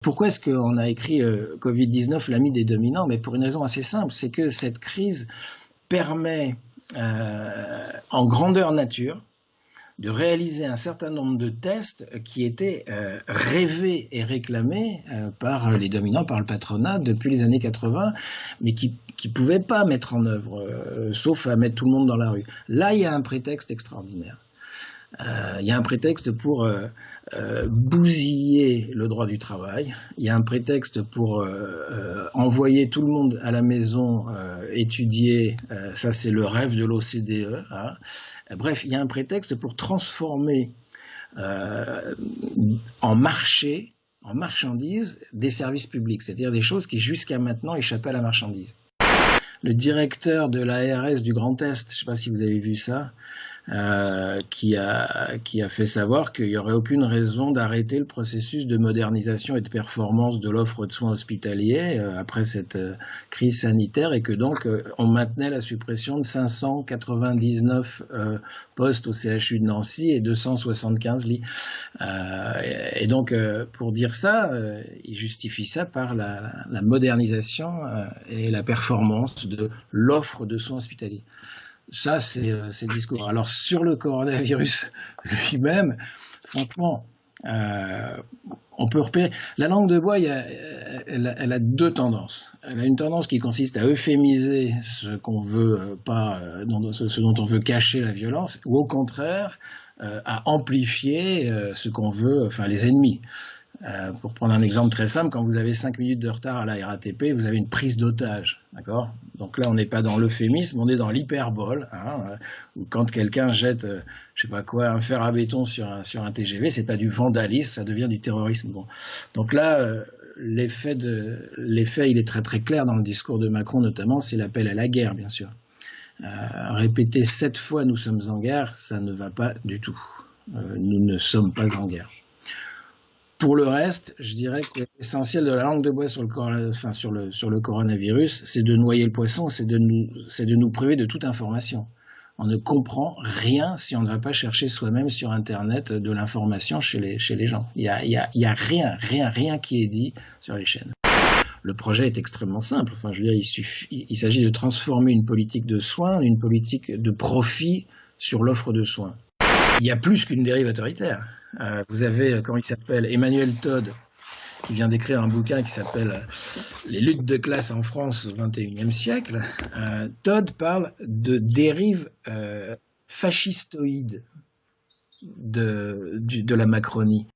Pourquoi est-ce qu'on a écrit Covid-19, l'ami des dominants? Mais pour une raison assez simple, c'est que cette crise permet en grandeur nature de réaliser un certain nombre de tests qui étaient rêvés et réclamés par les dominants, par le patronat depuis les années 80, mais qui ne pouvaient pas mettre en œuvre, sauf à mettre tout le monde dans la rue. Là, il y a un prétexte extraordinaire. Il y a un prétexte pour bousiller le droit du travail. Il y a un prétexte pour envoyer tout le monde à la maison étudier. Ça, c'est le rêve de l'OCDE. Hein. Bref, il y a un prétexte pour transformer en marché, en marchandise, des services publics, c'est-à-dire des choses qui jusqu'à maintenant échappaient à la marchandise. Le directeur de l'ARS du Grand Est, je ne sais pas si vous avez vu ça, qui a fait savoir qu'il n'y aurait aucune raison d'arrêter le processus de modernisation et de performance de l'offre de soins hospitaliers après cette crise sanitaire, et que donc on maintenait la suppression de 599 postes au CHU de Nancy et 275 lits. Et donc pour dire ça, il justifie ça par la modernisation et la performance de l'offre de soins hospitaliers. Ça, c'est le discours. Alors, sur le coronavirus lui-même, franchement, on peut repérer. La langue de bois, elle a deux tendances. Elle a une tendance qui consiste à euphémiser ce qu'on veut pas, ce dont on veut cacher la violence, ou au contraire, à amplifier ce qu'on veut, enfin les ennemis. Pour prendre un exemple très simple, quand vous avez 5 minutes de retard à la RATP, vous avez une prise d'otage, d'accord? Donc là, on n'est pas dans l'euphémisme, on est dans l'hyperbole. Hein, où quand quelqu'un jette, je sais pas quoi, un fer à béton sur un TGV, c'est pas du vandalisme, ça devient du terrorisme. Bon. Donc là, l'effet, il est très très clair dans le discours de Macron, notamment, c'est l'appel à la guerre, bien sûr. Répéter 7 fois « nous sommes en guerre », ça ne va pas du tout. Nous ne sommes pas en guerre. Pour le reste, je dirais que l'essentiel de la langue de bois sur le coronavirus, c'est de noyer le poisson, c'est de nous priver de toute information. On ne comprend rien si on ne va pas chercher soi-même sur Internet de l'information chez les gens. Il y a rien qui est dit sur les chaînes. Le projet est extrêmement simple. Enfin, je veux dire, il s'agit de transformer une politique de soins, une politique de profit sur l'offre de soins. Il y a plus qu'une dérive autoritaire. Vous avez, comment il s'appelle, Emmanuel Todd, qui vient d'écrire un bouquin qui s'appelle « Les luttes de classe en France au XXIe siècle ». Todd parle de dérive fascistoïde de la Macronie.